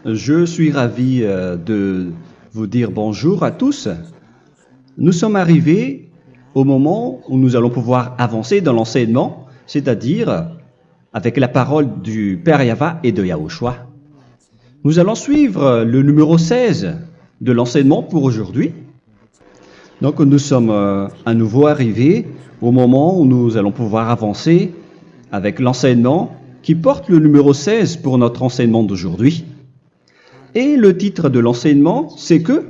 Je suis ravi de vous dire bonjour à tous. Nous sommes arrivés au moment où nous allons pouvoir avancer dans l'enseignement, c'est-à-dire avec la parole du Père Yava et de Yahushua. Nous allons suivre le numéro 16 de l'enseignement pour aujourd'hui. Donc nous sommes à nouveau arrivés au moment où nous allons pouvoir avancer avec l'enseignement qui porte le numéro 16 pour notre enseignement d'aujourd'hui. Et le titre de l'enseignement, c'est que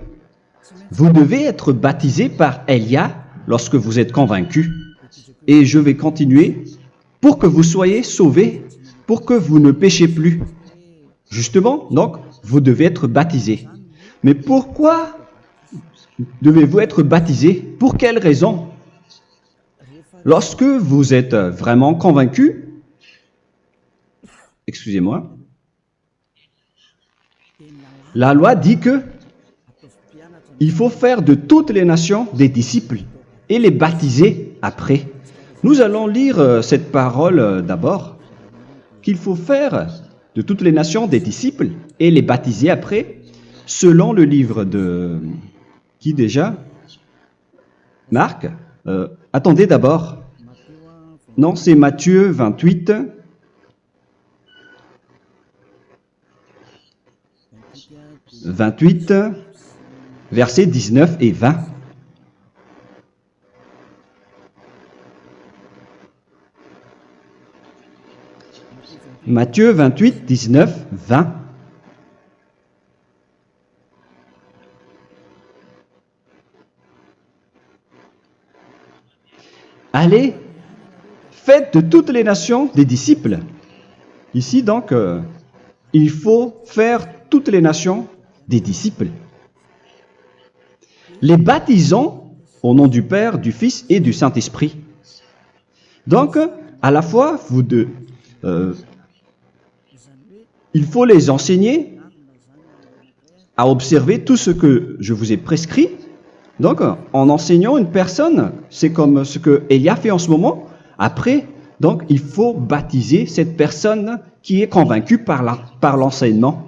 vous devez être baptisé par Elia lorsque vous êtes convaincu. Et je vais continuer pour que vous soyez sauvés, pour que vous ne péchez plus. Justement, donc, vous devez être baptisé. Mais pourquoi devez-vous être baptisé? Pour quelle raison? Lorsque vous êtes vraiment convaincu, excusez-moi, la loi dit que il faut faire de toutes les nations des disciples et les baptiser après. Nous allons lire cette parole d'abord, qu'il faut faire de toutes les nations des disciples et les baptiser après, selon le livre de... Qui déjà? Marc? Attendez d'abord. Non, c'est Matthieu 28. Versets 19 et 20. Matthieu 28, 19, 20. Allez, faites de toutes les nations des disciples. Ici donc, il faut faire toutes les nations des disciples. Les baptisons au nom du Père, du Fils et du Saint-Esprit. Donc, à la fois, il faut les enseigner à observer tout ce que je vous ai prescrit. Donc, en enseignant une personne, c'est comme ce que Elia fait en ce moment. Après, donc, il faut baptiser cette personne qui est convaincue par l'enseignement.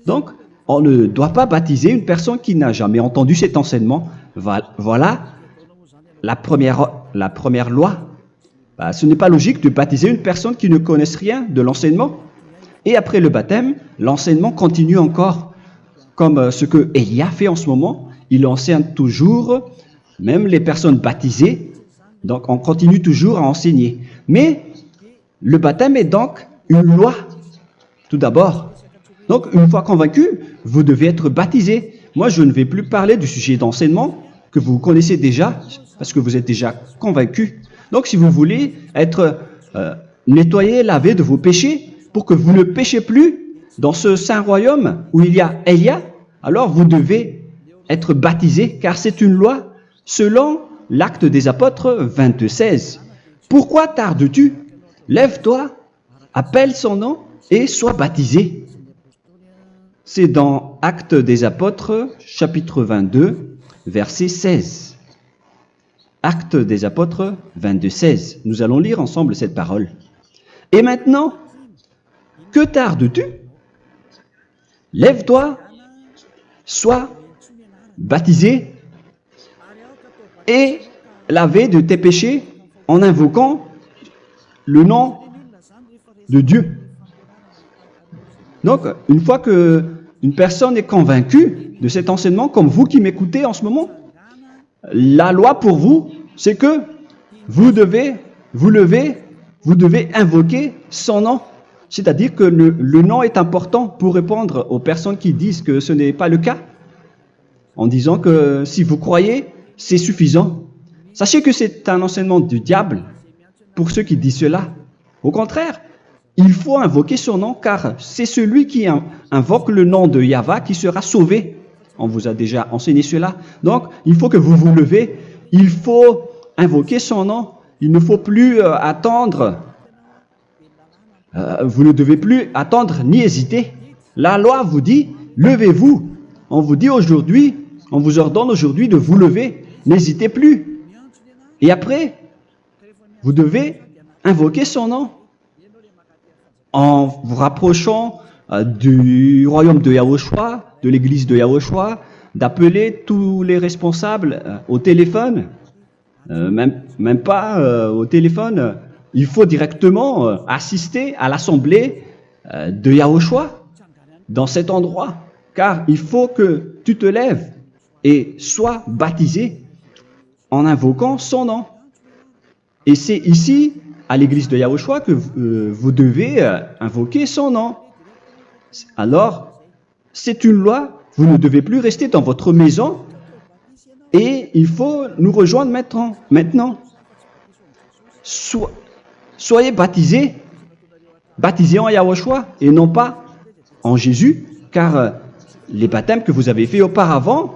Donc, on ne doit pas baptiser une personne qui n'a jamais entendu cet enseignement. Voilà la première loi. Ce n'est pas logique de baptiser une personne qui ne connaisse rien de l'enseignement. Et après le baptême, l'enseignement continue encore, comme ce que Elia fait en ce moment. Il enseigne toujours, même les personnes baptisées. Donc, on continue toujours à enseigner. Mais le baptême est donc une loi, tout d'abord. Donc, une fois convaincu, vous devez être baptisé. Moi, je ne vais plus parler du sujet d'enseignement que vous connaissez déjà, parce que vous êtes déjà convaincu. Donc, si vous voulez être nettoyé, lavé de vos péchés, pour que vous ne péchez plus dans ce saint royaume où il y a Elia, alors vous devez être baptisé, car c'est une loi selon l'Acte des Apôtres 22:16. Pourquoi tardes-tu? Lève-toi, appelle son nom et sois baptisé. C'est dans Actes des Apôtres, chapitre 22, verset 16. Actes des Apôtres 22:16. Nous allons lire ensemble cette parole. Et maintenant, que tardes-tu? Lève-toi, sois baptisé et lavé de tes péchés en invoquant le nom de Dieu. Donc, une fois qu'une personne est convaincue de cet enseignement, comme vous qui m'écoutez en ce moment, la loi pour vous, c'est que vous devez invoquer son nom. C'est-à-dire que le nom est important pour répondre aux personnes qui disent que ce n'est pas le cas, en disant que si vous croyez, c'est suffisant. Sachez que c'est un enseignement du diable pour ceux qui disent cela. Au contraire, il faut invoquer son nom, car c'est celui qui invoque le nom de Yahva qui sera sauvé. On vous a déjà enseigné cela. Donc, il faut que vous vous levez, il faut invoquer son nom. Il ne faut plus attendre. Vous ne devez plus attendre ni hésiter. La loi vous dit, levez-vous. On vous dit aujourd'hui, on vous ordonne aujourd'hui de vous lever. N'hésitez plus. Et après, vous devez invoquer son nom en vous rapprochant du royaume de Yahushua, de l'église de Yahushua, d'appeler tous les responsables au téléphone, même pas au téléphone. Il faut directement assister à l'assemblée de Yahushua dans cet endroit, car il faut que tu te lèves et sois baptisé en invoquant son nom. Et c'est ici, à l'église de Yahushua, que vous devez invoquer son nom. Alors, c'est une loi, vous ne devez plus rester dans votre maison et il faut nous rejoindre maintenant. Soyez baptisés en Yahushua et non pas en Jésus, car les baptêmes que vous avez faits auparavant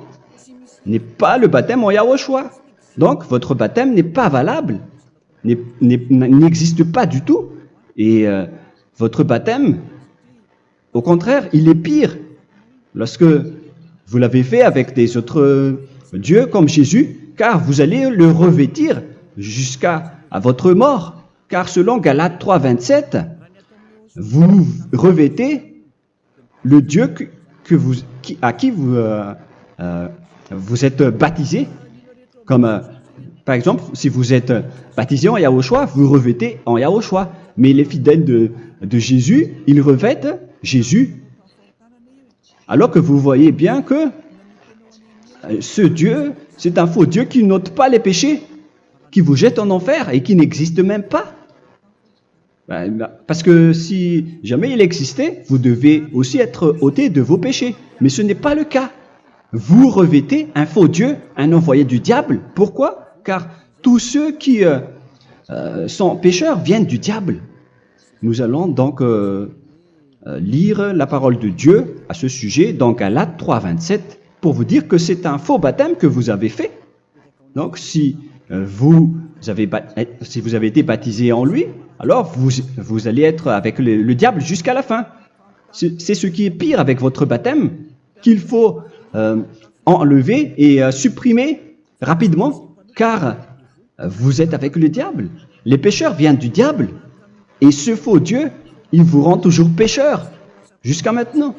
n'est pas le baptême en Yahushua. Donc, votre baptême n'est pas valable, n'existe pas du tout. Et votre baptême, au contraire, il est pire. Lorsque vous l'avez fait avec des autres dieux comme Jésus, car vous allez le revêtir jusqu'à votre mort. Car selon Galates 3, 27, vous revêtez le Dieu à qui vous êtes baptisé. Comme par exemple, si vous êtes baptisé en Yahushua, vous revêtez en Yahushua. Mais les fidèles de Jésus, ils revêtent Jésus. Alors que vous voyez bien que ce Dieu, c'est un faux Dieu qui n'ôte pas les péchés, qui vous jette en enfer et qui n'existe même pas. Parce que si jamais il existait, vous devez aussi être ôté de vos péchés. Mais ce n'est pas le cas. Vous revêtez un faux Dieu, un envoyé du diable. Pourquoi? Car tous ceux qui sont pécheurs viennent du diable. Nous allons donc lire la parole de Dieu à ce sujet dans Galates 3, 27 pour vous dire que c'est un faux baptême que vous avez fait. Donc si vous avez été baptisé en lui, alors vous allez être avec le diable jusqu'à la fin. C'est ce qui est pire avec votre baptême qu'il faut enlever et supprimer rapidement, car vous êtes avec le diable. Les pécheurs viennent du diable, et ce faux Dieu, il vous rend toujours pécheur, jusqu'à maintenant.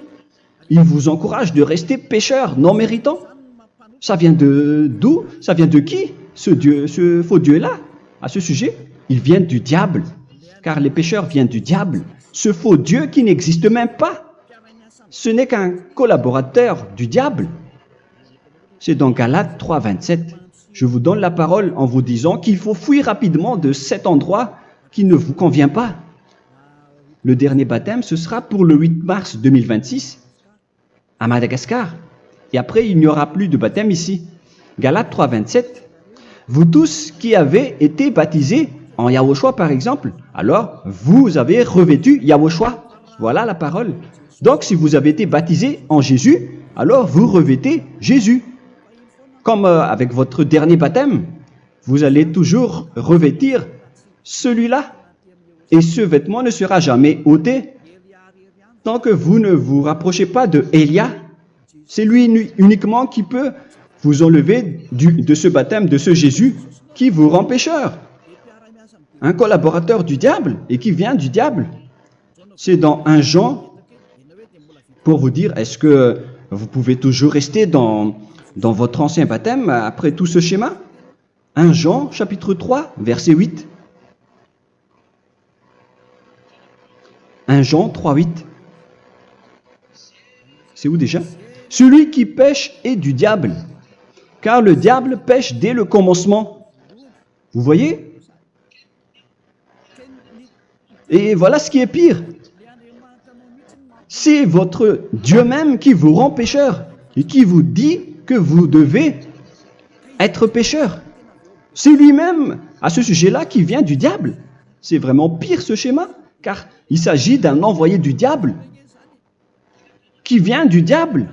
Il vous encourage de rester pécheur, non méritant. Ça vient d'où? Ça vient de qui, ce faux Dieu-là? À ce sujet, il vient du diable, car les pécheurs viennent du diable. Ce faux Dieu qui n'existe même pas. Ce n'est qu'un collaborateur du diable. C'est dans Galates 3, 27. Je vous donne la parole en vous disant qu'il faut fuir rapidement de cet endroit qui ne vous convient pas. Le dernier baptême, ce sera pour le 8 mars 2026 à Madagascar. Et après, il n'y aura plus de baptême ici. Galates 3, 27. Vous tous qui avez été baptisés en Yahushua, par exemple, alors vous avez revêtu Yahushua. Voilà la parole. Donc, si vous avez été baptisé en Jésus, alors vous revêtez Jésus. Comme avec votre dernier baptême, vous allez toujours revêtir celui-là. Et ce vêtement ne sera jamais ôté tant que vous ne vous rapprochez pas de Élia. C'est lui uniquement qui peut vous enlever de ce baptême, de ce Jésus qui vous rend pécheur. Un collaborateur du diable et qui vient du diable. C'est dans 1 Jean, pour vous dire, est-ce que vous pouvez toujours rester dans votre ancien baptême après tout ce schéma? 1 Jean, chapitre 3, verset 8. 1 Jean 3, 8. C'est où déjà? Celui qui pêche est du diable, car le diable pêche dès le commencement. Vous voyez? Et voilà ce qui est pire. C'est votre Dieu même qui vous rend pécheur et qui vous dit que vous devez être pécheur. C'est lui-même, à ce sujet-là, qui vient du diable. C'est vraiment pire ce schéma, car il s'agit d'un envoyé du diable qui vient du diable.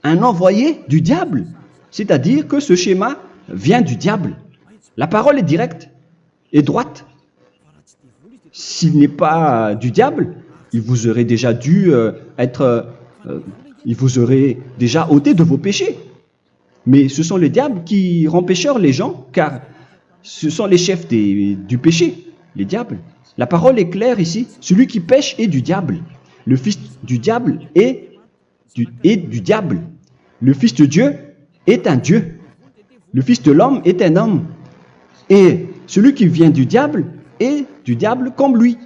Un envoyé du diable. C'est-à-dire que ce schéma vient du diable. La parole est directe et droite. S'il n'est pas du diable, il vous aurait déjà dû il vous aurait déjà ôté de vos péchés. Mais ce sont les diables qui rendent pécheurs les gens, car ce sont les chefs du péché, les diables. La parole est claire ici, celui qui pêche est du diable. le fils du diable est du diable. Le fils de Dieu est un Dieu. Le fils de l'homme est un homme. Et celui qui vient du diable est du diable comme lui.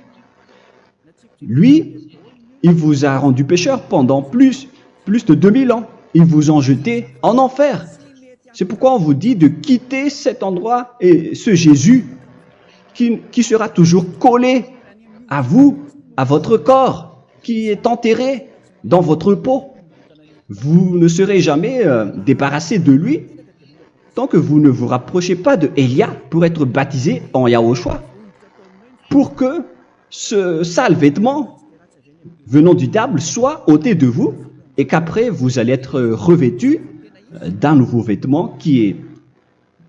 Lui, il vous a rendu pécheur pendant plus de 2000 ans. Il vous a jeté en enfer. C'est pourquoi on vous dit de quitter cet endroit et ce Jésus qui sera toujours collé à vous, à votre corps, qui est enterré dans votre peau. Vous ne serez jamais débarrassé de lui tant que vous ne vous rapprochez pas de Élia pour être baptisé en Yahushua, pour que ce sale vêtement venant du diable soit ôté de vous et qu'après vous allez être revêtu d'un nouveau vêtement qui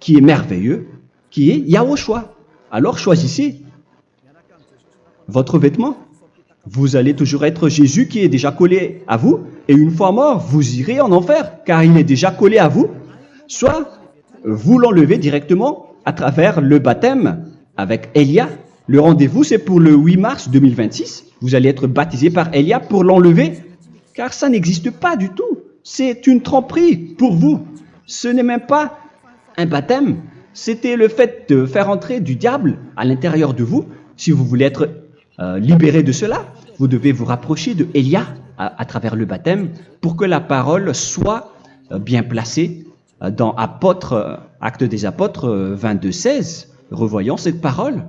est merveilleux, qui est Yahushua. Alors choisissez votre vêtement. Vous allez toujours être Jésus qui est déjà collé à vous, et une fois mort, vous irez en enfer, car il est déjà collé à vous. Soit vous l'enlevez directement à travers le baptême avec Élia. Le rendez-vous, c'est pour le 8 mars 2026. Vous allez être baptisé par Élia pour l'enlever, car ça n'existe pas du tout. C'est une tromperie pour vous. Ce n'est même pas un baptême. C'était le fait de faire entrer du diable à l'intérieur de vous. Si vous voulez être libéré de cela, vous devez vous rapprocher de Élia à travers le baptême pour que la parole soit bien placée dans Actes des Apôtres 22:16. Revoyons cette parole.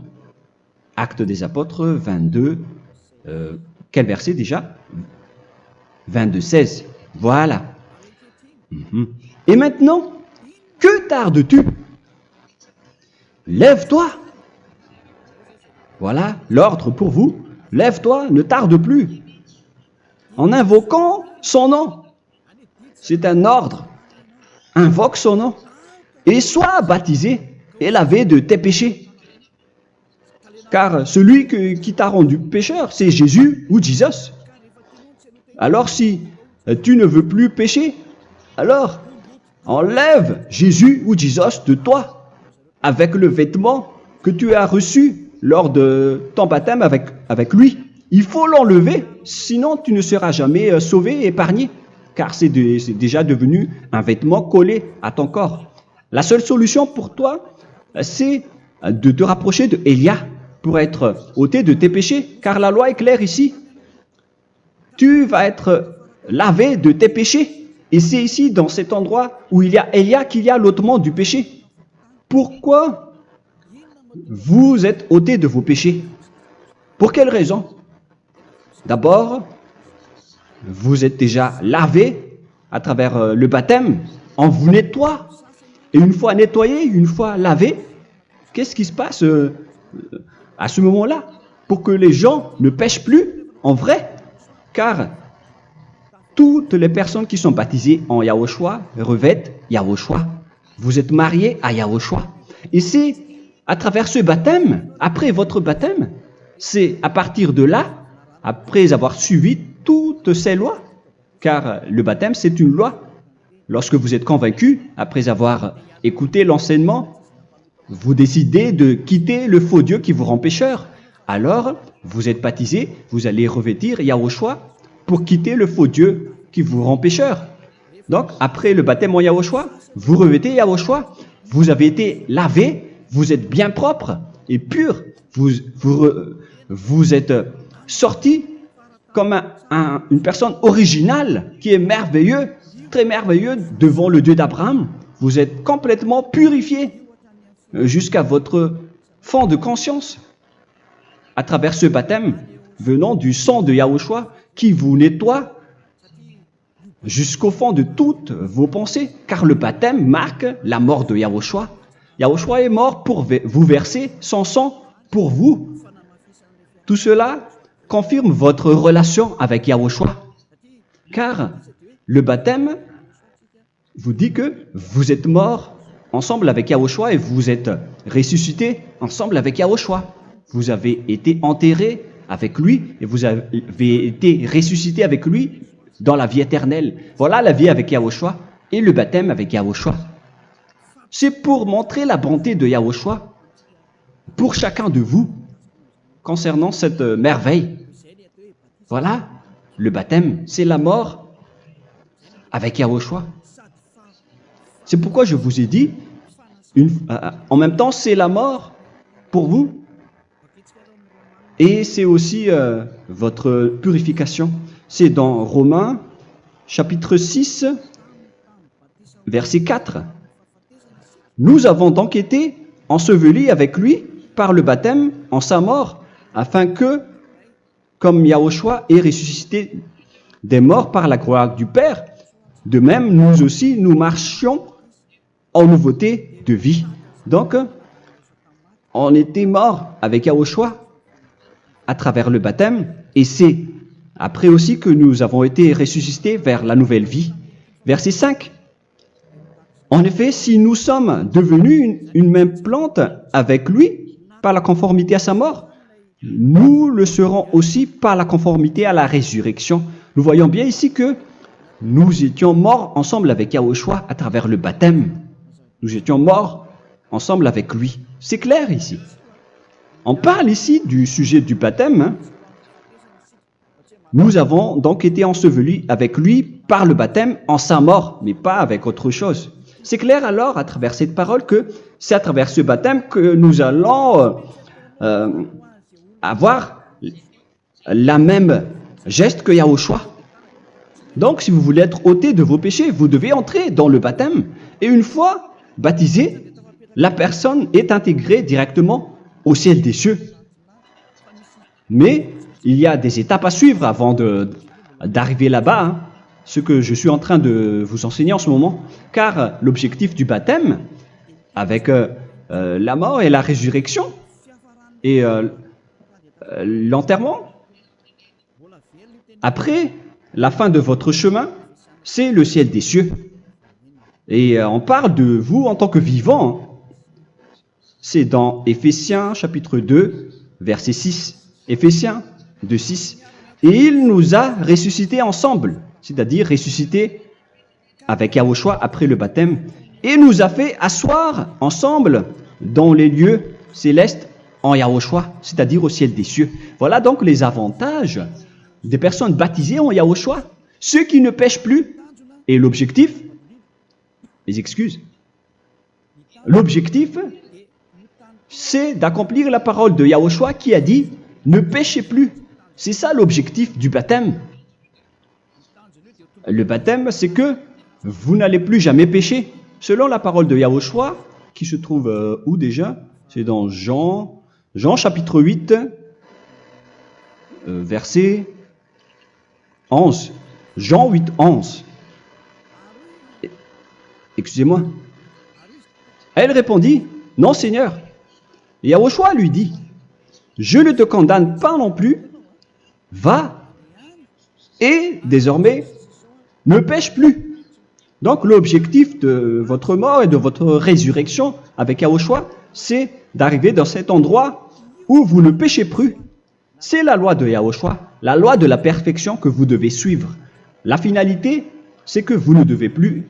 Actes des Apôtres 22, quel verset déjà? 22:16. Voilà. Et maintenant, que tardes-tu? Lève-toi. Voilà l'ordre pour vous. Lève-toi, ne tarde plus. En invoquant son nom. C'est un ordre. Invoque son nom. Et sois baptisé et lavé de tes péchés. Car celui qui t'a rendu pécheur, c'est Jésus ou Jesus. Alors si tu ne veux plus pécher, alors enlève Jésus ou Jesus de toi avec le vêtement que tu as reçu lors de ton baptême avec lui. Il faut l'enlever, sinon tu ne seras jamais sauvé, épargné, car c'est déjà devenu un vêtement collé à ton corps. La seule solution pour toi, c'est de te rapprocher de Élia pour être ôté de tes péchés, car la loi est claire ici. Tu vas être lavé de tes péchés. Et c'est ici, dans cet endroit où il y a Élia, qu'il y a l'ôtement du péché. Pourquoi vous êtes ôté de vos péchés? Pour quelle raison? D'abord, vous êtes déjà lavé à travers le baptême. On vous nettoie. Et une fois nettoyé, une fois lavé, qu'est-ce qui se passe à ce moment-là? Pour que les gens ne pêchent plus en vrai. Car toutes les personnes qui sont baptisées en Yahushua revêtent Yahushua. Vous êtes mariés à Yahushua. Et c'est à travers ce baptême, après votre baptême, c'est à partir de là, après avoir suivi toutes ces lois, car le baptême c'est une loi. Lorsque vous êtes convaincu, après avoir écouté l'enseignement, vous décidez de quitter le faux Dieu qui vous rend pécheur. Alors, vous êtes baptisé, vous allez revêtir Yahushua pour quitter le faux Dieu qui vous rend pécheur. Donc, après le baptême en Yahushua, vous revêtez Yahushua. Vous avez été lavé, vous êtes bien propre et pur. Vous êtes sorti comme une personne originale qui est merveilleux, très merveilleux devant le Dieu d'Abraham. Vous êtes complètement purifié jusqu'à votre fond de conscience à travers ce baptême venant du sang de Yahushua qui vous nettoie jusqu'au fond de toutes vos pensées, car le baptême marque la mort de Yahushua. Yahushua est mort pour vous verser son sang pour vous. Tout cela confirme votre relation avec Yahushua, car le baptême vous dit que vous êtes mort ensemble avec Yahushua et vous êtes ressuscité ensemble avec Yahushua. Vous avez été enterré avec lui et vous avez été ressuscité avec lui dans la vie éternelle. Voilà la vie avec Yahushua et le baptême avec Yahushua. C'est pour montrer la bonté de Yahushua pour chacun de vous concernant cette merveille. Voilà le baptême, c'est la mort avec Yahushua. C'est pourquoi je vous ai dit, en même temps, c'est la mort pour vous. Et c'est aussi votre purification. C'est dans Romains, chapitre 6, verset 4. Nous avons donc été ensevelis avec lui par le baptême en sa mort, afin que, comme Yahushua est ressuscité des morts par la gloire du Père, de même, nous aussi, nous marchions en nouveauté de vie. Donc, on était morts avec Yahushua à travers le baptême, et c'est après aussi que nous avons été ressuscités vers la nouvelle vie. Verset 5. En effet, si nous sommes devenus une même plante avec lui par la conformité à sa mort, nous le serons aussi par la conformité à la résurrection. Nous voyons bien ici que nous étions morts ensemble avec Yahushua à travers le baptême. Nous étions morts ensemble avec lui. C'est clair ici. On parle ici du sujet du baptême. Nous avons donc été ensevelis avec lui par le baptême en sa mort, mais pas avec autre chose. C'est clair alors à travers cette parole que c'est à travers ce baptême que nous allons avoir la même geste que Yahushua. Donc si vous voulez être ôté de vos péchés, vous devez entrer dans le baptême. Et une fois baptisé, la personne est intégrée directement au ciel des cieux. Mais il y a des étapes à suivre avant d'arriver là-bas, ce que je suis en train de vous enseigner en ce moment. Car l'objectif du baptême, avec la mort et la résurrection, et l'enterrement, après la fin de votre chemin, c'est le ciel des cieux. Et on parle de vous en tant que vivant. C'est dans Éphésiens chapitre 2, verset 6. Éphésiens 2, 6. Et il nous a ressuscités ensemble, c'est-à-dire ressuscités avec Yahushua après le baptême, et nous a fait asseoir ensemble dans les lieux célestes en Yahushua, c'est-à-dire au ciel des cieux. Voilà donc les avantages des personnes baptisées en Yahushua, ceux qui ne pêchent plus. Et l'objectif, mes excuses, l'objectif, c'est d'accomplir la parole de Yahushua qui a dit « Ne péchez plus ». C'est ça l'objectif du baptême. Le baptême, c'est que vous n'allez plus jamais pécher. Selon la parole de Yahushua, qui se trouve où déjà? C'est dans Jean chapitre 8, verset 11. Jean 8, 11. Excusez-moi. Elle répondit, « Non, Seigneur. » Et Yahushua lui dit, « Je ne te condamne pas non plus. Va et désormais ne pêche plus. » Donc l'objectif de votre mort et de votre résurrection avec Yahushua, c'est d'arriver dans cet endroit où vous ne péchez plus. C'est la loi de Yahushua, la loi de la perfection que vous devez suivre. La finalité, c'est que vous ne devez plus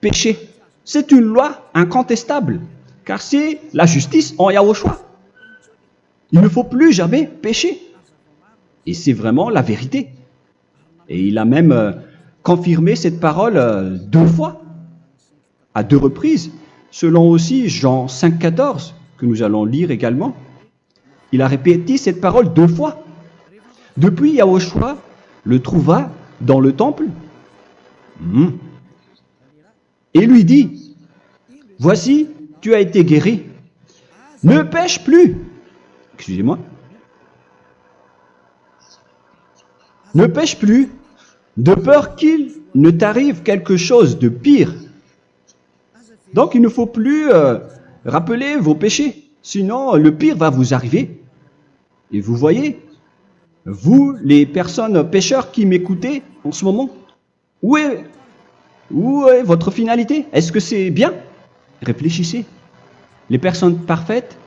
pécher. C'est une loi incontestable, car c'est la justice en Yahushua. Il ne faut plus jamais pécher. Et c'est vraiment la vérité. Et il a même confirmé cette parole 2 fois, à 2 reprises, selon aussi Jean 5, 14, que nous allons lire également. Il a répété cette parole 2 fois. Depuis, Yahushua le trouva dans le temple et lui dit, « Voici, tu as été guéri. Ne pêche plus. » Excusez-moi. Ne pêche plus, de peur qu'il ne t'arrive quelque chose de pire. Donc il ne faut plus rappeler vos péchés, sinon le pire va vous arriver. Et vous voyez, vous les personnes pécheurs qui m'écoutez en ce moment, où est votre finalité? Est-ce que c'est bien? Réfléchissez. Les personnes parfaites,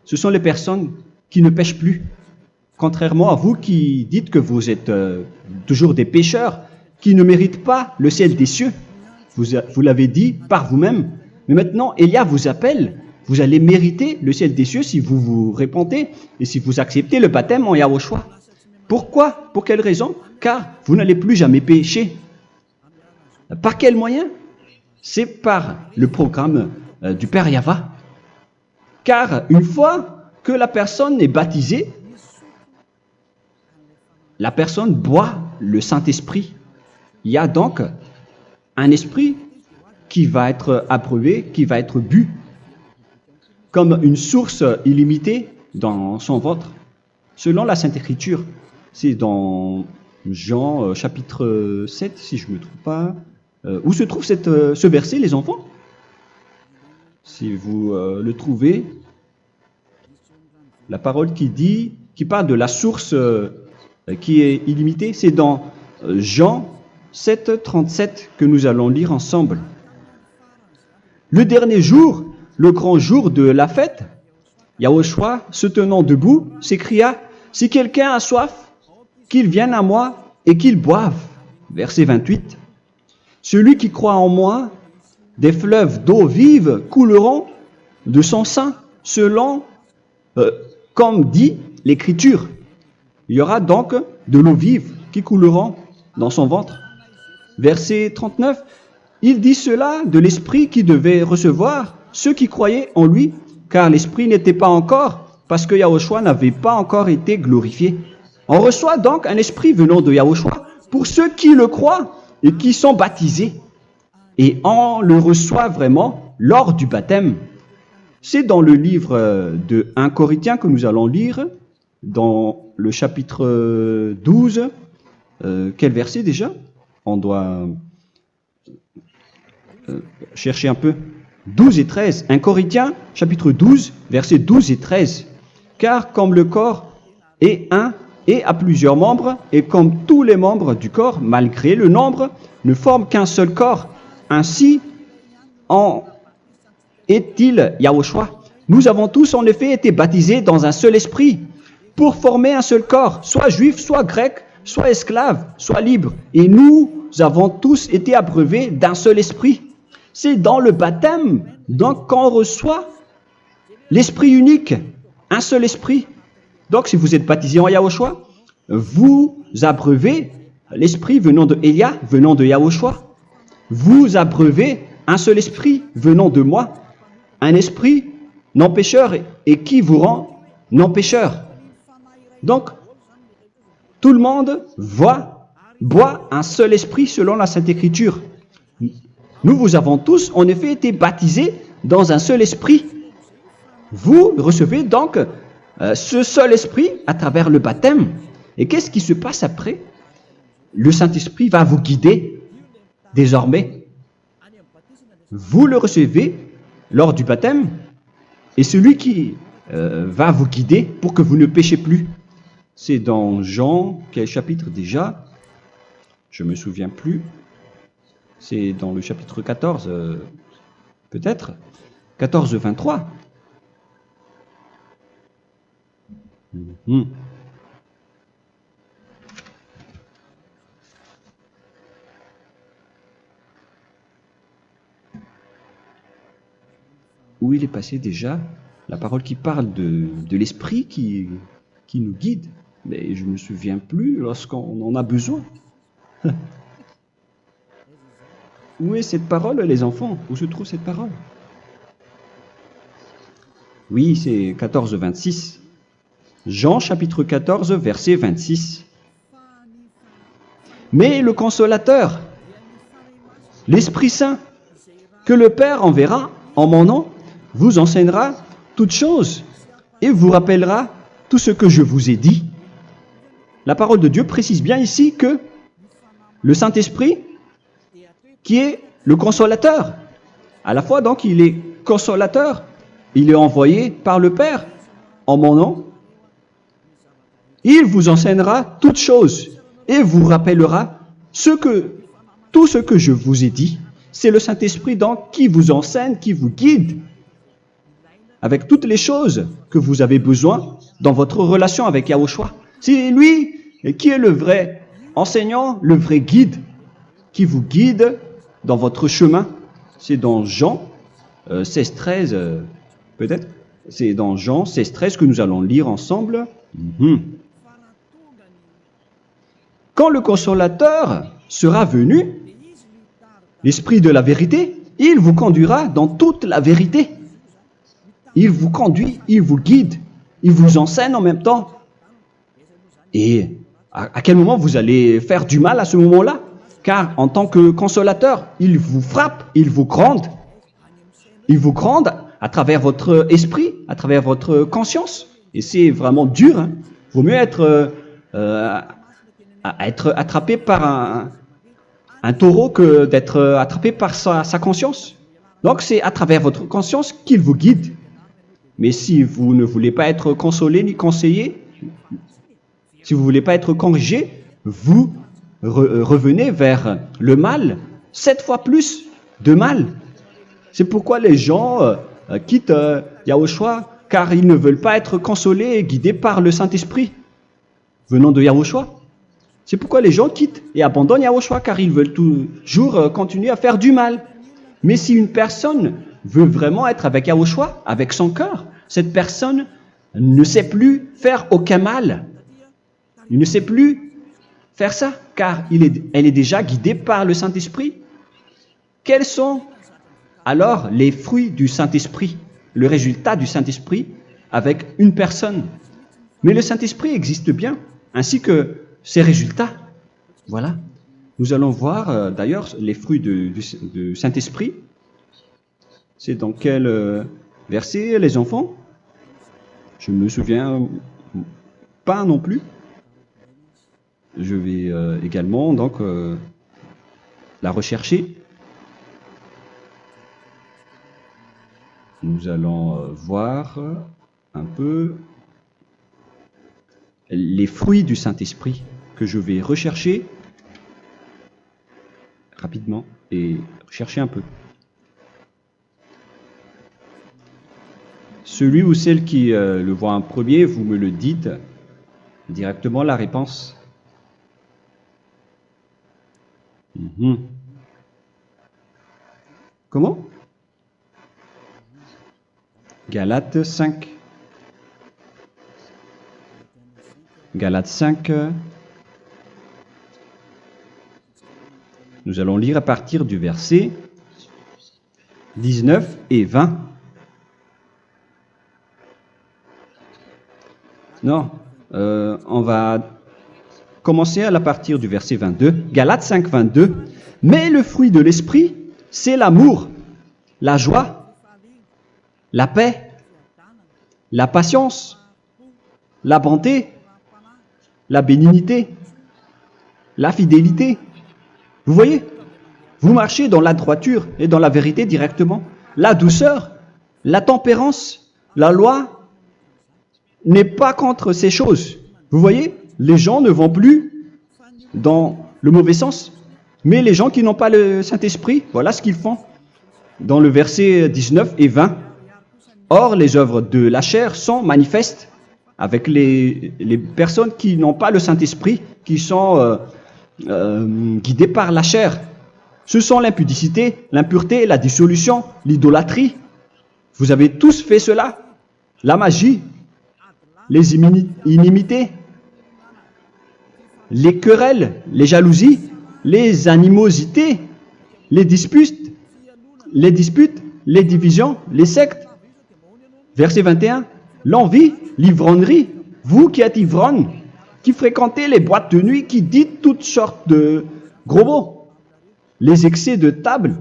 ce sont les personnes qui ne pêchent plus. Contrairement à vous qui dites que vous êtes toujours des pécheurs qui ne méritent pas le ciel des cieux. Vous l'avez dit par vous-même. Mais maintenant, Élia vous appelle. Vous allez mériter le ciel des cieux si vous vous repentez et si vous acceptez le baptême en Yahushua. Pourquoi? Pour quelle raison? car vous n'allez plus jamais pécher. Par quel moyen? C'est par le programme du Père Yahva. Car une fois que la personne est baptisée, la personne boit le Saint-Esprit. Il y a donc un esprit qui va être approuvé, qui va être bu, comme une source illimitée dans son ventre, selon la Sainte Écriture. C'est dans Jean chapitre 7, si je ne me trompe pas. Où se trouve ce verset, les enfants? Si vous le trouvez, la parole qui parle de la source qui est illimitée, c'est dans Jean 7, 37 que nous allons lire ensemble. Le dernier jour, le grand jour de la fête, Yahushua, se tenant debout, s'écria, « Si quelqu'un a soif, qu'il vienne à moi et qu'il boive. » Verset 28. « Celui qui croit en moi, des fleuves d'eau vive couleront de son sein, selon, comme dit l'Écriture. » Il y aura donc de l'eau vive qui couleront dans son ventre. Verset 39. Il dit cela de l'Esprit qui devait recevoir ceux qui croyaient en lui, car l'Esprit n'était pas encore, parce que Yahushua n'avait pas encore été glorifié. On reçoit donc un Esprit venant de Yahushua pour ceux qui le croient et qui sont baptisés. Et on le reçoit vraiment lors du baptême. C'est dans le livre de 1 Corinthiens que nous allons lire, dans le chapitre 12. Quel verset déjà? On doit chercher un peu. 12 et 13. 1 Corinthiens, chapitre 12, versets 12 et 13. Car comme le corps est un et a plusieurs membres, et comme tous les membres du corps, malgré le nombre, ne forment qu'un seul corps, ainsi en est-il Yahushua. Nous avons tous en effet été baptisés dans un seul esprit, pour former un seul corps, soit juif, soit grec, soit esclave, soit libre. Et nous avons tous été abreuvés d'un seul esprit. C'est dans le baptême, donc, qu'on reçoit l'esprit unique, un seul esprit. Donc, si vous êtes baptisé en Yahushua, vous abreuvez l'esprit venant de Elia, venant de Yahushua. Vous abreuvez un seul esprit venant de moi, un esprit non pécheur et qui vous rend non pécheur. Donc, tout le monde boit un seul esprit selon la Sainte Écriture. Nous vous avons tous en effet été baptisés dans un seul esprit. Vous recevez donc ce seul esprit à travers le baptême. Et qu'est-ce qui se passe après? Le Saint-Esprit va vous guider désormais. Vous le recevez lors du baptême et celui qui va vous guider pour que vous ne péchez plus. C'est dans Jean, quel chapitre déjà? Je ne me souviens plus. C'est dans le chapitre 14, peut-être. 14, 23. Où il est passé déjà la parole qui parle de l'esprit qui nous guide. Mais je ne me souviens plus lorsqu'on en a besoin. Où est cette parole, les enfants? Où se trouve cette parole? Oui, c'est 14, 26. Jean, chapitre 14, verset 26. Mais le Consolateur, l'Esprit Saint, que le Père enverra en mon nom, vous enseignera toutes choses et vous rappellera tout ce que je vous ai dit. La parole de Dieu précise bien ici que le Saint-Esprit, qui est le consolateur, à la fois donc il est consolateur, il est envoyé par le Père en mon nom, il vous enseignera toutes choses et vous rappellera tout ce que je vous ai dit. C'est le Saint-Esprit donc qui vous enseigne, qui vous guide avec toutes les choses que vous avez besoin dans votre relation avec Yahushua. C'est lui qui est le vrai enseignant, le vrai guide, qui vous guide dans votre chemin. C'est dans Jean 16, 13, peut-être. C'est dans Jean 16, 13 que nous allons lire ensemble. Quand le consolateur sera venu, l'Esprit de la vérité, il vous conduira dans toute la vérité. Il vous conduit, il vous guide, il vous enseigne en même temps. Et à quel moment vous allez faire du mal à ce moment-là? Car en tant que consolateur, il vous frappe, il vous gronde. Il vous gronde à travers votre esprit, à travers votre conscience. Et c'est vraiment dur. Hein. Vaut mieux être attrapé par un taureau que d'être attrapé par sa conscience. Donc c'est à travers votre conscience qu'il vous guide. Mais si vous ne voulez pas être consolé ni conseillé, si vous ne voulez pas être corrigé, vous revenez vers le mal, 7 fois plus de mal. C'est pourquoi les gens quittent Yahushua, car ils ne veulent pas être consolés et guidés par le Saint-Esprit venant de Yahushua. C'est pourquoi les gens quittent et abandonnent Yahushua, car ils veulent toujours continuer à faire du mal. Mais si une personne veut vraiment être avec Yahushua, avec son cœur, cette personne ne sait plus faire aucun mal. Il ne sait plus faire ça, car elle est déjà guidée par le Saint-Esprit. Quels sont alors les fruits du Saint-Esprit, le résultat du Saint-Esprit avec une personne? Mais le Saint-Esprit existe bien, ainsi que ses résultats. Voilà. Nous allons voir d'ailleurs les fruits du Saint-Esprit. C'est dans quel verset, les enfants? Je ne me souviens pas non plus. Je vais également donc la rechercher. Nous allons voir un peu les fruits du Saint-Esprit que je vais rechercher rapidement et chercher un peu. Celui ou celle qui le voit en premier, vous me le dites directement la réponse. Comment? Galates 5. Galates 5. Nous allons lire à partir du verset 19 et 20. Non, on va commencer à partir du verset 22. Galates 5, 22. Mais le fruit de l'esprit, c'est l'amour, la joie, la paix, la patience, la bonté, la bénignité, la fidélité. Vous voyez? Vous marchez dans la droiture et dans la vérité directement. La douceur, la tempérance, la loi n'est pas contre ces choses. Vous voyez? Les gens ne vont plus dans le mauvais sens. Mais les gens qui n'ont pas le Saint-Esprit, voilà ce qu'ils font. Dans le verset 19 et 20. Or, les œuvres de la chair sont manifestes avec les personnes qui n'ont pas le Saint-Esprit, qui sont guidées par la chair. Ce sont l'impudicité, l'impureté, la dissolution, l'idolâtrie. Vous avez tous fait cela. La magie, les inimités, les querelles, les jalousies, les animosités, les disputes, les divisions, les sectes. Verset 21, l'envie, l'ivrognerie, vous qui êtes ivrognes, qui fréquentez les boîtes de nuit, qui dites toutes sortes de gros mots, les excès de table.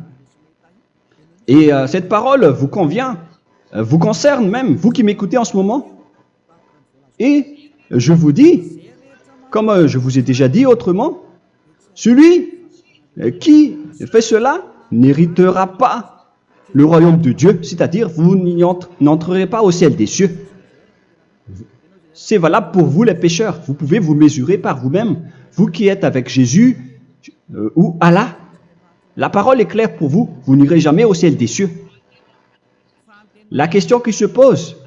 Et cette parole vous convient, vous concerne même, vous qui m'écoutez en ce moment. Et je vous dis, comme je vous ai déjà dit autrement, celui qui fait cela n'héritera pas le royaume de Dieu, c'est-à-dire vous n'entrerez pas au ciel des cieux. C'est valable pour vous les pécheurs. Vous pouvez vous mesurer par vous-même, vous qui êtes avec Jésus ou Allah. La parole est claire pour vous, vous n'irez jamais au ciel des cieux. La question qui se pose,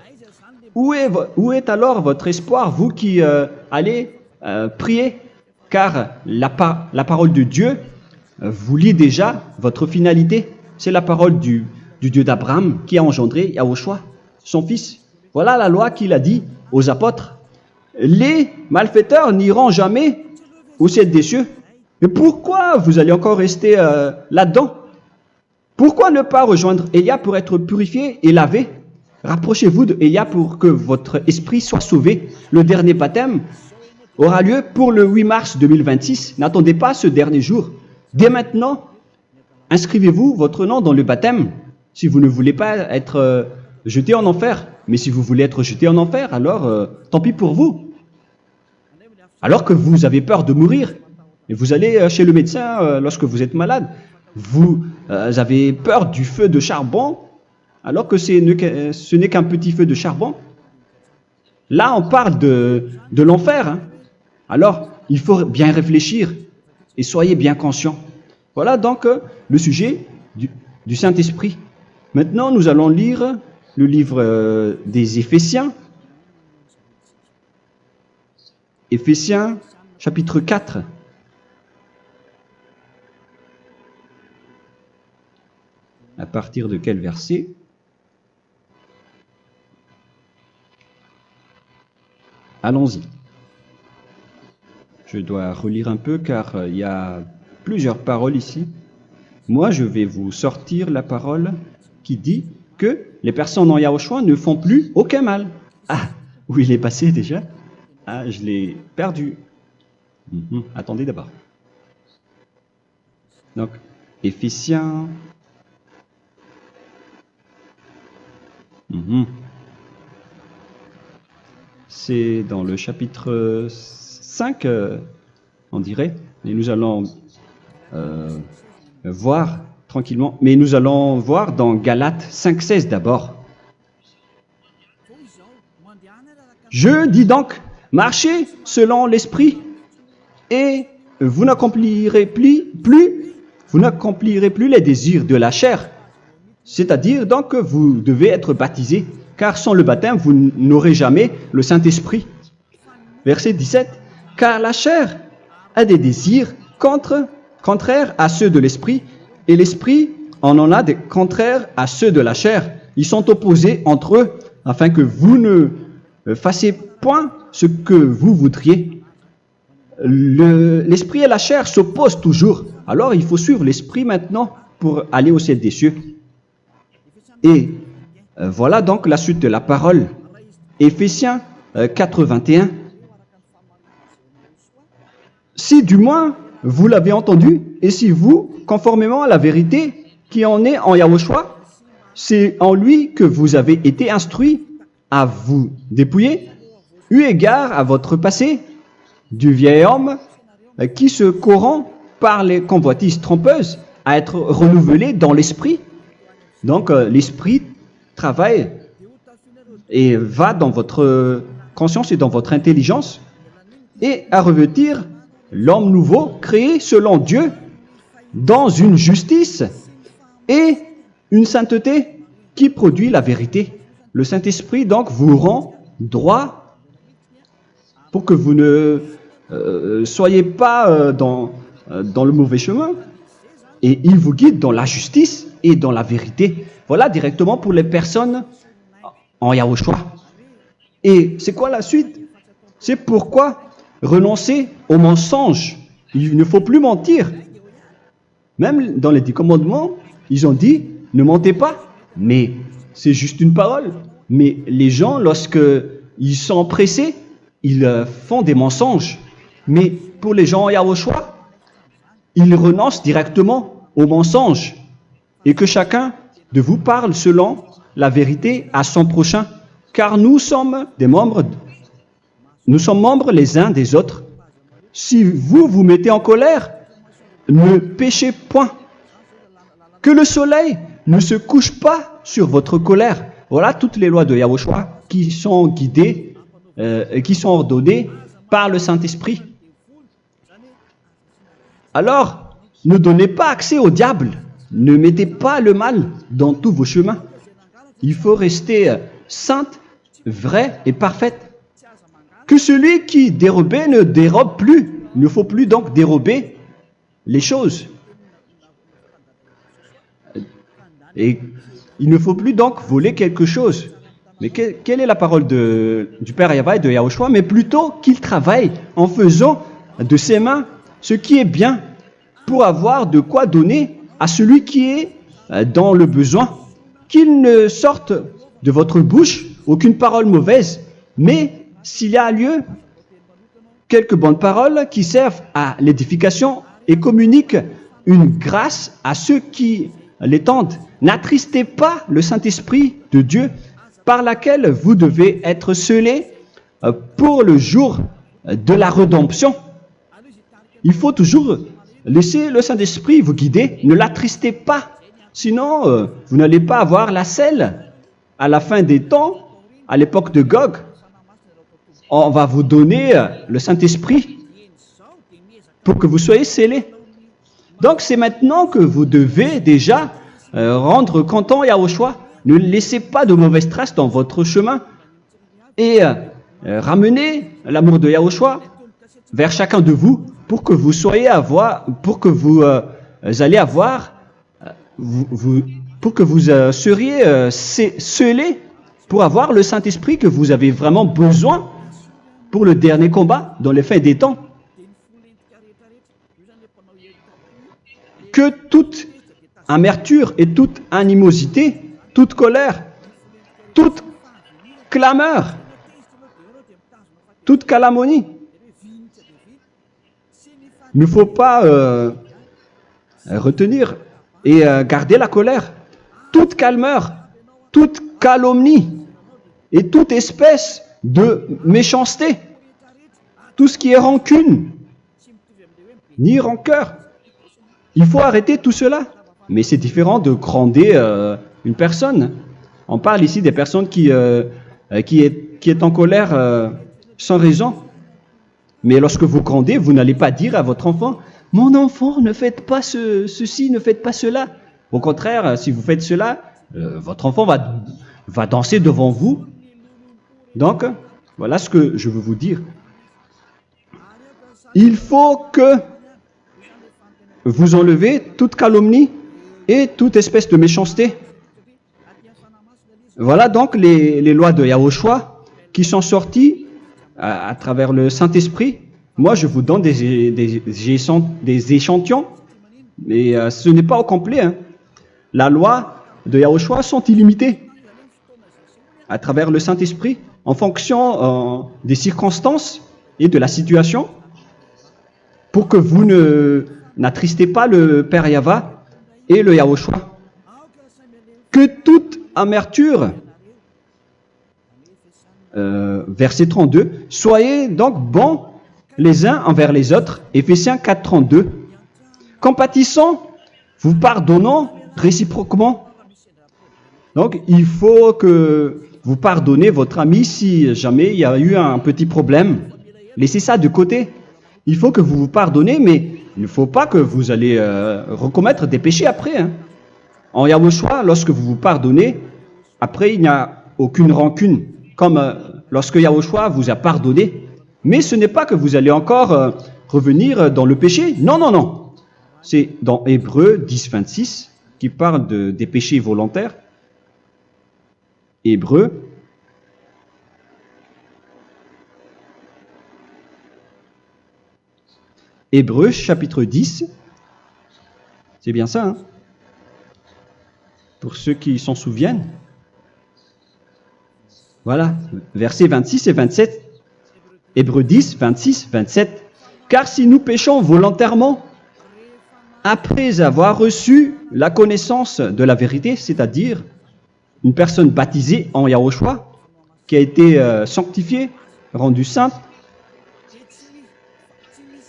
où est alors votre espoir, vous qui allez prier? Car la parole de Dieu vous lit déjà votre finalité. C'est la parole du Dieu d'Abraham qui a engendré Yahushua, son fils. Voilà la loi qu'il a dit aux apôtres. Les malfaiteurs n'iront jamais au ciel des cieux. Mais pourquoi vous allez encore rester là-dedans? Pourquoi ne pas rejoindre Élia pour être purifié et lavé? Rapprochez-vous de Élia pour que votre esprit soit sauvé. Le dernier baptême aura lieu pour le 8 mars 2026. N'attendez pas ce dernier jour. Dès maintenant, inscrivez-vous votre nom dans le baptême si vous ne voulez pas être jeté en enfer. Mais si vous voulez être jeté en enfer, alors tant pis pour vous. Alors que vous avez peur de mourir, et vous allez chez le médecin lorsque vous êtes malade, vous avez peur du feu de charbon, alors que ce n'est qu'un petit feu de charbon. Là, on parle de l'enfer. Hein. Alors, il faut bien réfléchir et soyez bien conscients. Voilà donc le sujet du Saint-Esprit. Maintenant, nous allons lire le livre des Éphésiens. Éphésiens, chapitre 4. À partir de quel verset? Allons-y. Je dois relire un peu car il y a plusieurs paroles ici. Moi, je vais vous sortir la parole qui dit que les personnes en Yahushua ne font plus aucun mal. Ah, où il est passé déjà? Ah, je l'ai perdu. Attendez d'abord. Donc, Éphésiens. C'est dans le chapitre 5, on dirait. Et nous allons voir tranquillement. Mais nous allons voir dans Galates 5,16 d'abord. Je dis donc, marchez selon l'esprit et vous n'accomplirez plus les désirs de la chair. C'est-à-dire donc que vous devez être baptisé, car sans le baptême, vous n'aurez jamais le Saint-Esprit. Verset 17. Car la chair a des désirs contraires à ceux de l'esprit, et l'esprit en a des contraires à ceux de la chair. Ils sont opposés entre eux, afin que vous ne fassiez point ce que vous voudriez. L'esprit et la chair s'opposent toujours. Alors il faut suivre l'esprit maintenant pour aller au ciel des cieux. Et voilà donc la suite de la parole. Éphésiens 4:21. Si du moins vous l'avez entendu, et si vous, conformément à la vérité qui en est en Yahushua, c'est en lui que vous avez été instruits à vous dépouiller, eu égard à votre passé, du vieil homme qui se corrompt par les convoitises trompeuses, à être renouvelé dans l'esprit. Donc l'esprit travaille et va dans votre conscience et dans votre intelligence et à revêtir l'homme nouveau créé selon Dieu dans une justice et une sainteté qui produit la vérité. Le Saint-Esprit donc vous rend droit pour que vous ne soyez pas dans le mauvais chemin et il vous guide dans la justice et dans la vérité. Voilà directement pour les personnes en Yahushua. Et c'est quoi la suite? C'est pourquoi renoncer au mensonge. Il ne faut plus mentir. Même dans les 10 commandements, ils ont dit ne mentez pas. Mais c'est juste une parole. Mais les gens, lorsqu'ils sont pressés, ils font des mensonges. Mais pour les gens en Yahushua, ils renoncent directement au mensonge. Et que chacun de vous parle selon la vérité à son prochain. Car nous sommes membres les uns des autres. Si vous vous mettez en colère, ne péchez point. Que le soleil ne se couche pas sur votre colère. Voilà toutes les lois de Yahushua qui sont guidées, qui sont ordonnées par le Saint-Esprit. Alors, ne donnez pas accès au diable. Ne mettez pas le mal dans tous vos chemins. Il faut rester sainte, vraie et parfaite. Que celui qui dérobait ne dérobe plus. Il ne faut plus donc dérober les choses. Et il ne faut plus donc voler quelque chose. Mais quelle est la parole du Père Yahweh et de Yahushua? Mais plutôt qu'il travaille en faisant de ses mains ce qui est bien pour avoir de quoi donner à celui qui est dans le besoin. Qu'il ne sorte de votre bouche aucune parole mauvaise, mais s'il y a lieu, quelques bonnes paroles qui servent à l'édification et communiquent une grâce à ceux qui l'étendent. N'attristez pas le Saint-Esprit de Dieu par laquelle vous devez être scellés pour le jour de la rédemption. Il faut toujours laisser le Saint-Esprit vous guider, ne l'attristez pas, sinon vous n'allez pas avoir la selle. À la fin des temps, à l'époque de Gog, on va vous donner le Saint-Esprit pour que vous soyez scellés. Donc c'est maintenant que vous devez déjà rendre content Yahushua. Ne laissez pas de mauvaises traces dans votre chemin et ramenez l'amour de Yahushua vers chacun de vous pour que vous soyez seriez scellés pour avoir le Saint-Esprit que vous avez vraiment besoin pour le dernier combat dans les fins des temps. Que toute amertume et toute animosité, toute colère, toute clameur, toute calomnie, il ne faut pas retenir et garder la colère. Toute calmeur, toute calomnie et toute espèce de méchanceté, tout ce qui est rancune, ni rancœur. Il faut arrêter tout cela. Mais c'est différent de gronder une personne. On parle ici des personnes qui est en colère sans raison. Mais lorsque vous grondez, vous n'allez pas dire à votre enfant « Mon enfant, ne faites pas ceci, ne faites pas cela ». Au contraire, si vous faites cela, votre enfant va danser devant vous. Donc, voilà ce que je veux vous dire. Il faut que vous enlevez toute calomnie et toute espèce de méchanceté. Voilà donc les lois de Yahushua qui sont sorties à travers le Saint-Esprit. Moi, je vous donne des échantillons, mais ce n'est pas au complet. Hein. La loi de Yahushua sont illimitées à travers le Saint-Esprit en fonction des circonstances et de la situation pour que vous n'attristez pas le Père Yahva et le Yahushua. Que toute amertume, verset 32, soyez donc bons les uns envers les autres, Éphésiens 4, 32, compatissant, vous pardonnant réciproquement. Donc, il faut que vous pardonnez votre ami si jamais il y a eu un petit problème. Laissez ça de côté. Il faut que vous vous pardonnez, mais il ne faut pas que vous allez recommettre des péchés après. Hein. En Yahushua, lorsque vous vous pardonnez, après il n'y a aucune rancune, comme lorsque Yahushua vous a pardonné. Mais ce n'est pas que vous allez encore revenir dans le péché. Non, non, non. C'est dans Hébreux 10, 26 qui parle des péchés volontaires. Hébreux. Hébreux chapitre 10. C'est bien ça, hein? Pour ceux qui s'en souviennent. Voilà, versets 26 et 27. Hébreux 10, 26, 27. Car si nous péchons volontairement, après avoir reçu la connaissance de la vérité, c'est-à-dire une personne baptisée en Yahushua, qui a été sanctifiée, rendue sainte,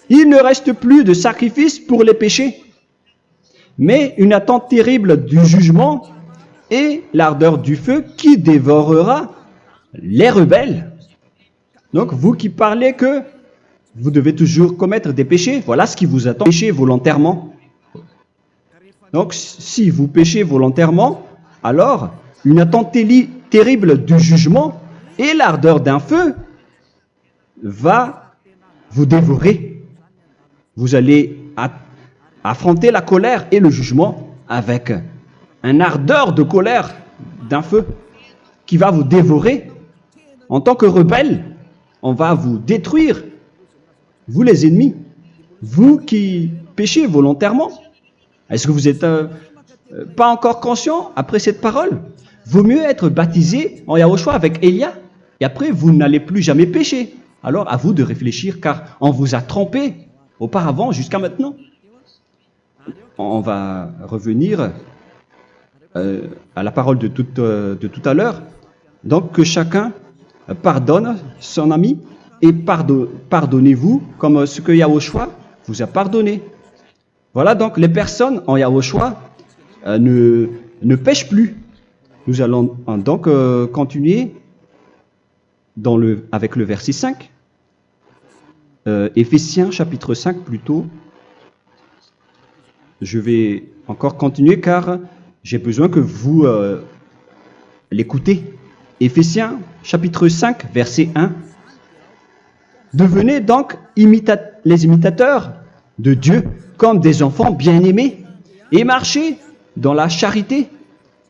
il ne reste plus de sacrifice pour les péchés, mais une attente terrible du jugement et l'ardeur du feu qui dévorera les rebelles. Donc, vous qui parlez que vous devez toujours commettre des péchés, voilà ce qui vous attend, pécher volontairement. Donc, si vous péchez volontairement, alors une attente terrible du jugement et l'ardeur d'un feu va vous dévorer. Vous allez affronter la colère et le jugement avec une ardeur de colère d'un feu qui va vous dévorer. En tant que rebelle, on va vous détruire vous les ennemis, vous qui péchez volontairement. Est-ce que vous n'êtes pas encore conscient après cette parole? Vaut mieux être baptisé en Yahushua avec Elia, et après vous n'allez plus jamais pécher. Alors à vous de réfléchir, car on vous a trompé auparavant jusqu'à maintenant. On va revenir à la parole de tout à l'heure. Donc que chacun pardonne son ami et pardonnez-vous comme ce que Yahushua vous a pardonné. Voilà donc les personnes en Yahushua ne pêchent plus. Nous allons donc continuer avec le verset 5. Éphésiens chapitre 5 plutôt. Je vais encore continuer car j'ai besoin que vous l'écoutez. Éphésiens chapitre 5 verset 1. Devenez donc les imitateurs de Dieu comme des enfants bien-aimés et marchez dans la charité.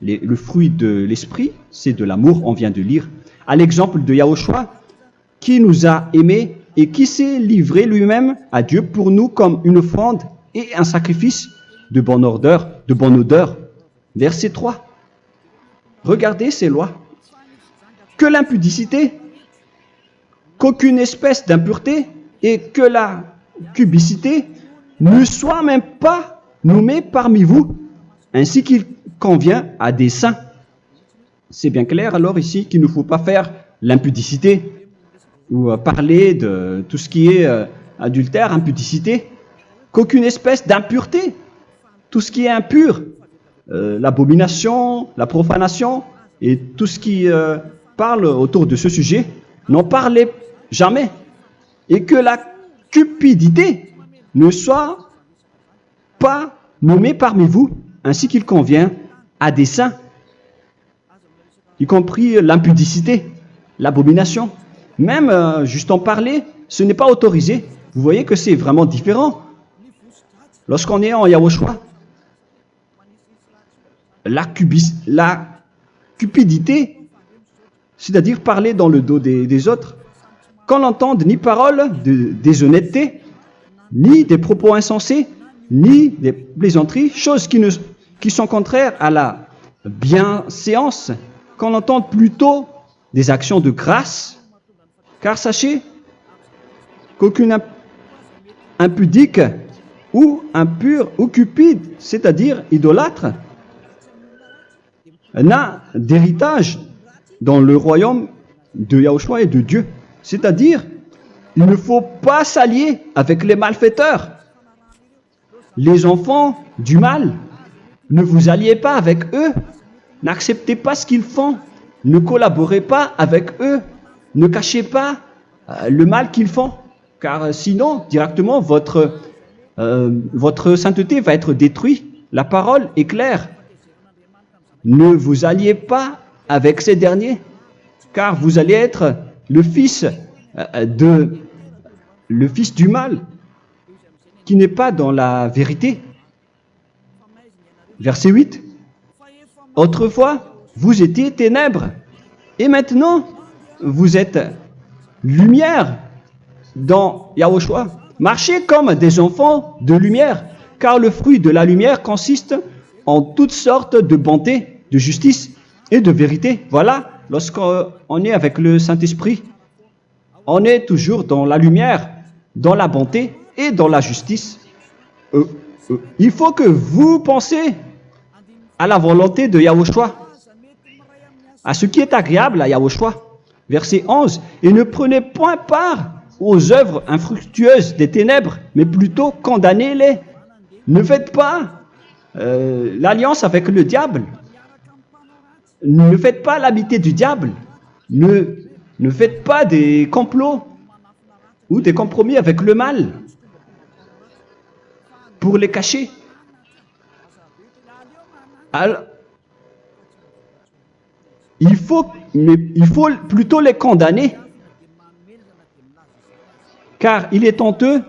Le fruit de l'esprit, c'est de l'amour, on vient de lire, à l'exemple de Yahushua qui nous a aimés et qui s'est livré lui-même à Dieu pour nous comme une offrande et un sacrifice de bonne odeur. Verset 3. Regardez ces lois. Que l'impudicité, qu'aucune espèce d'impureté et que la cubicité ne soit même pas nommée parmi vous, ainsi qu'il convient à des saints. C'est bien clair alors ici qu'il ne faut pas faire l'impudicité ou parler de tout ce qui est adultère, impudicité, qu'aucune espèce d'impureté, tout ce qui est impur, l'abomination, la profanation et tout ce qui parle autour de ce sujet, n'en parlez jamais. Et que la cupidité ne soit pas nommée parmi vous, ainsi qu'il convient à des saints, y compris l'impudicité, l'abomination. Même juste en parler, ce n'est pas autorisé. Vous voyez que c'est vraiment différent. Lorsqu'on est en Yahushua, la cupidité, c'est-à-dire parler dans le dos des autres, qu'on n'entende ni parole de déshonnêteté, ni des propos insensés, ni des plaisanteries, choses qui sont contraires à la bienséance, qu'on entende plutôt des actions de grâce, car sachez qu'aucune impudique ou impure ou cupide, c'est-à-dire idolâtre, n'a d'héritage dans le royaume de Yahushua et de Dieu. C'est-à-dire, il ne faut pas s'allier avec les malfaiteurs. Les enfants du mal, ne vous alliez pas avec eux. N'acceptez pas ce qu'ils font. Ne collaborez pas avec eux. Ne cachez pas le mal qu'ils font. Car sinon, directement, votre sainteté va être détruite. La parole est claire. Ne vous alliez pas avec ces derniers, car vous allez être le fils du mal, qui n'est pas dans la vérité. Verset 8. Autrefois, vous étiez ténèbres, et maintenant, vous êtes lumière dans Yahushua. Marchez comme des enfants de lumière, car le fruit de la lumière consiste en toutes sortes de bonté, de justice et de vérité. Voilà, lorsqu'on est avec le Saint-Esprit, on est toujours dans la lumière, dans la bonté et dans la justice. Il faut que vous pensiez à la volonté de Yahushua, à ce qui est agréable à Yahushua. Verset 11. Et ne prenez point part aux œuvres infructueuses des ténèbres, mais plutôt condamnez-les. Ne faites pas l'alliance avec le diable. Ne faites pas l'amitié du diable. Ne faites pas des complots ou des compromis avec le mal pour les cacher. Alors, il faut plutôt les condamner, car il est honteux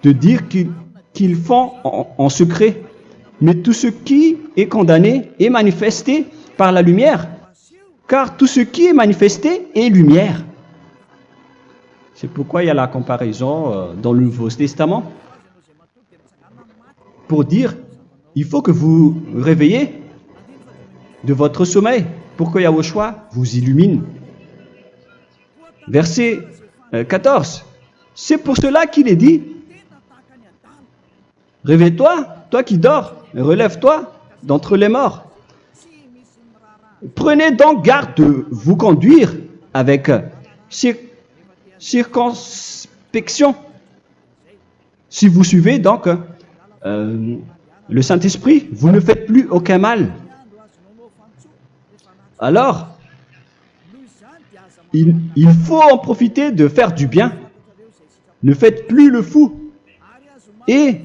de dire qu'ils font en secret. Mais tout ce qui est condamné est manifesté par la lumière, car tout ce qui est manifesté est lumière. C'est pourquoi il y a la comparaison dans le Nouveau Testament pour dire, il faut que vous réveillez de votre sommeil pour que Yahushua vous illumine. Verset 14. C'est pour cela qu'il est dit, réveille-toi, toi qui dors, relève-toi d'entre les morts. Prenez donc garde de vous conduire avec circonspection. Si vous suivez donc le Saint-Esprit, vous ne faites plus aucun mal. Alors, il faut en profiter de faire du bien. Ne faites plus le fou. Et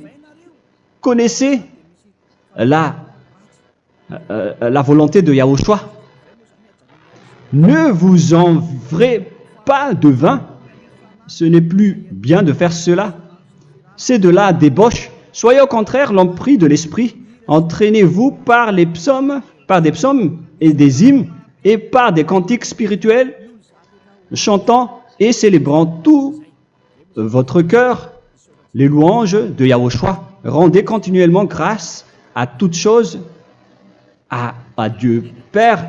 connaissez la volonté de Yahushua. Ne vous enivrez pas de vin. Ce n'est plus bien de faire cela. C'est de la débauche. Soyez au contraire l'empris de l'esprit. Entraînez-vous par des psaumes et des hymnes et par des cantiques spirituels, chantant et célébrant tout votre cœur les louanges de Yahushua. Rendez continuellement grâce à toutes choses à Dieu Père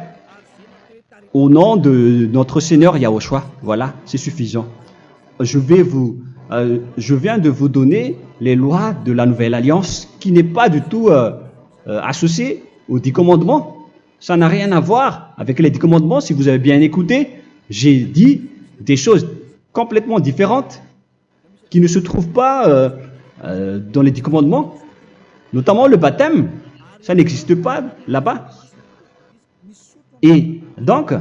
au nom de notre Seigneur Yahushua. Voilà, c'est suffisant. Je viens de vous donner les lois de la Nouvelle Alliance qui n'est pas du tout associée aux 10 commandements. Ça n'a rien à voir avec les 10 commandements. Si vous avez bien écouté, j'ai dit des choses complètement différentes qui ne se trouvent pas dans les 10 commandements. Notamment le baptême, ça n'existe pas là-bas. Et donc,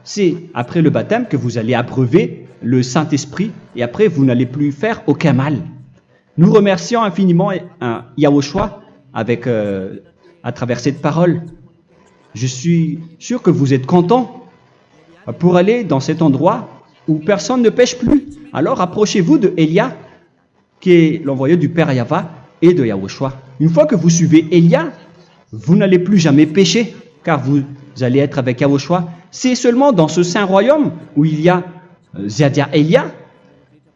c'est après le baptême que vous allez abreuver le Saint-Esprit et après vous n'allez plus faire aucun mal. Nous remercions infiniment Yahushua à travers cette parole. Je suis sûr que vous êtes contents pour aller dans cet endroit où personne ne pêche plus. Alors approchez-vous de Élia, qui est l'envoyé du Père Yahva et de Yahushua. Une fois que vous suivez Élia, vous n'allez plus jamais pécher, car vous allez être avec Yahushua. C'est seulement dans ce saint royaume où il y a Ziadia Elia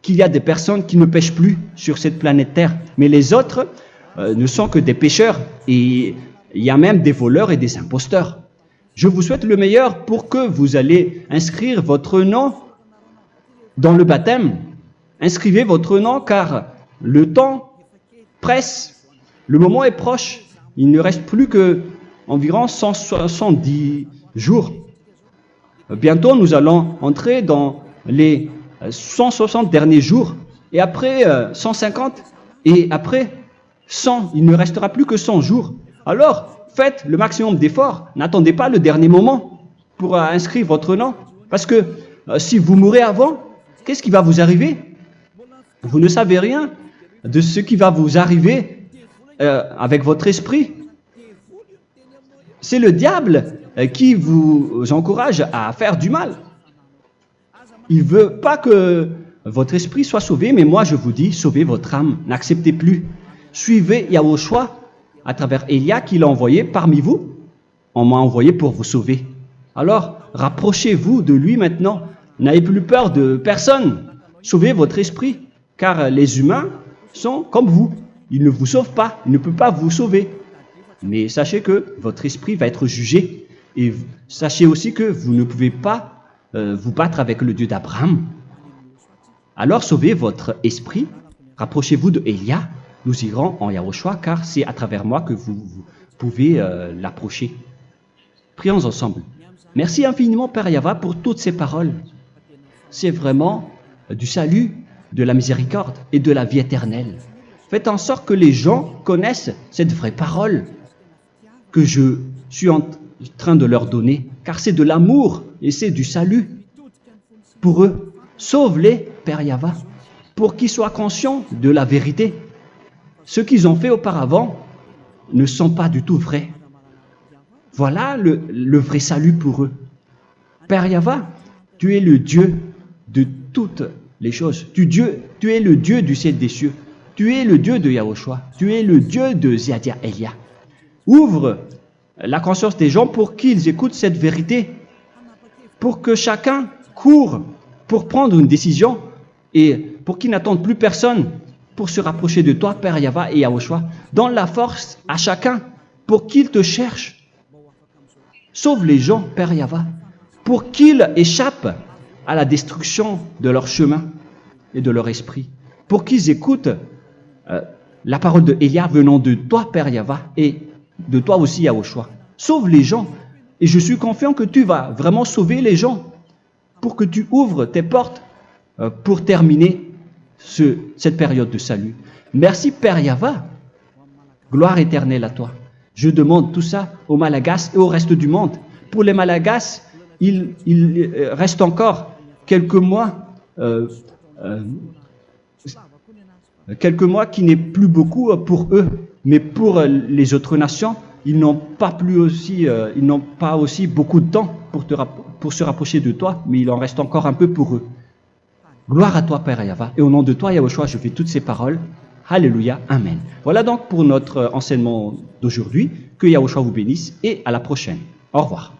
qu'il y a des personnes qui ne pêchent plus sur cette planète Terre. Mais les autres ne sont que des pécheurs et il y a même des voleurs et des imposteurs. Je vous souhaite le meilleur pour que vous allez inscrire votre nom dans le baptême. Inscrivez votre nom car le temps presse, le moment est proche. Il ne reste plus que environ 170 jours. Bientôt, nous allons entrer dans les 160 derniers jours, et après 150, et après 100. Il ne restera plus que 100 jours. Alors, faites le maximum d'efforts. N'attendez pas le dernier moment pour inscrire votre nom. Parce que si vous mourrez avant, qu'est-ce qui va vous arriver? Vous ne savez rien de ce qui va vous arriver avec votre esprit. C'est le diable qui vous encourage à faire du mal. Il ne veut pas que votre esprit soit sauvé, mais moi je vous dis, sauvez votre âme, n'acceptez plus. Suivez Yahushua à travers Élia qu'il a envoyé parmi vous. On m'a envoyé pour vous sauver. Alors, rapprochez-vous de lui maintenant. N'ayez plus peur de personne. Sauvez votre esprit, car les humains sont comme vous. Ils ne vous sauvent pas, ils ne peuvent pas vous sauver. Mais sachez que votre esprit va être jugé. Et sachez aussi que vous ne pouvez pas vous battre avec le Dieu d'Abraham. Alors sauvez votre esprit, rapprochez-vous de Élia, nous irons en Yahushua, car c'est à travers moi que vous pouvez l'approcher. Prions ensemble. Merci infiniment Père Yahva pour toutes ces paroles. C'est vraiment du salut, de la miséricorde et de la vie éternelle. Faites en sorte que les gens connaissent cette vraie parole que je suis en train de leur donner, car c'est de l'amour et c'est du salut pour eux. Sauve-les, Père Yahva, pour qu'ils soient conscients de la vérité. Ce qu'ils ont fait auparavant ne sont pas du tout vrais. Voilà le vrai salut pour eux. Père Yahva, tu es le Dieu de toutes les choses. Tu es le Dieu du ciel des cieux. Tu es le Dieu de Yahushua. Tu es le Dieu de Ziadia Elia. Ouvre la conscience des gens pour qu'ils écoutent cette vérité, pour que chacun court pour prendre une décision et pour qu'ils n'attendent plus personne pour se rapprocher de toi, Père Yahweh et Yahushua. Donne la force à chacun pour qu'il te cherche. Sauve les gens, Père Yahweh, pour qu'ils échappent à la destruction de leur chemin et de leur esprit, pour qu'ils écoutent la parole de Élia venant de toi, Père Yahweh, et de toi aussi, Yahushua. Sauve les gens, et je suis confiant que tu vas vraiment sauver les gens, pour que tu ouvres tes portes pour terminer cette période de salut. Merci, Père Yahweh. Gloire éternelle à toi. Je demande tout ça aux Malagasy et au reste du monde. Pour les Malagasy, il reste encore quelques mois qui n'est plus beaucoup pour eux, mais pour les autres nations, ils n'ont pas aussi beaucoup de temps pour se rapprocher de toi, mais il en reste encore un peu pour eux. Gloire à toi, Père Yahweh, et au nom de toi, Yahushua, je fais toutes ces paroles. Alléluia, Amen. Voilà donc pour notre enseignement d'aujourd'hui. Que Yahushua vous bénisse et à la prochaine. Au revoir.